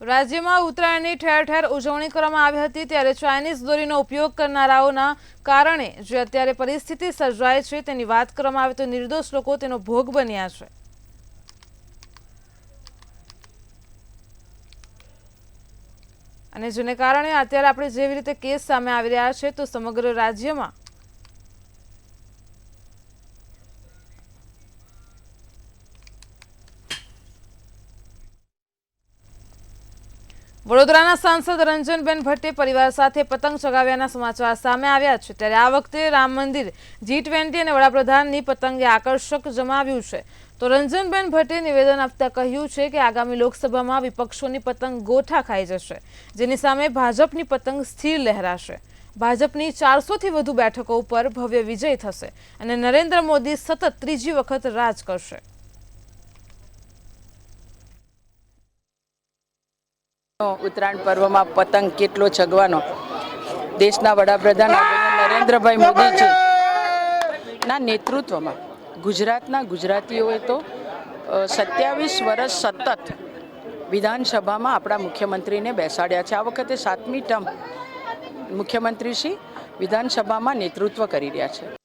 રાજ્યમાં ઉત્તરાયણની ઠેર ઠેર ઉજવણી કરવામાં આવી હતી, ત્યારે ચાઇનીઝ દોરીનો ઉપયોગ કરનારાઓના કારણે જે અત્યારે પરિસ્થિતિ સર્જાય છે તેની વાત કરવામાં આવે તો નિર્દોષ લોકો તેનો ભોગ બન્યા છે. અને જેને કારણે અત્યારે આપણે જેવી રીતે કેસ સામે આવી રહ્યા છે તો સમગ્ર રાજ્યમાં વડોદરાના સાંસદ રંજનબેન ભટ્ટે પરિવાર સાથે પતંગ ચગાવ્યાના સમાચાર સામે આવ્યા છે. ત્યારે આ વખતે રામ મંદિર, G20 અને વડાપ્રધાનની પતંગે આકર્ષક જમાવ્યું છે. તો રંજનબેન ભટ્ટે નિવેદન આપતા કહ્યું છે કે આગામી લોકસભામાં વિપક્ષોની પતંગ ગોઠા ખાઈ જશે, જેની સામે ભાજપની પતંગ સ્થિર લહેરાશે. ભાજપની 400થી વધુ બેઠકો ઉપર ભવ્ય વિજય થશે અને નરેન્દ્ર મોદી સતત ત્રીજી વખત રાજ કરશે. ઉત્તરાયણ પર્વમાં પતંગ કેટલો ચગવાનો દેશના વડાપ્રધાન નરેન્દ્રભાઈ મોદીજીના નેતૃત્વમાં ગુજરાતના ગુજરાતીઓએ તો 27 વર્ષ સતત વિધાનસભામાં આપણા મુખ્યમંત્રીને બેસાડ્યા છે. આ વખતે 7મી ટર્મ મુખ્યમંત્રીશ્રી વિધાનસભામાં નેતૃત્વ કરી રહ્યા છે.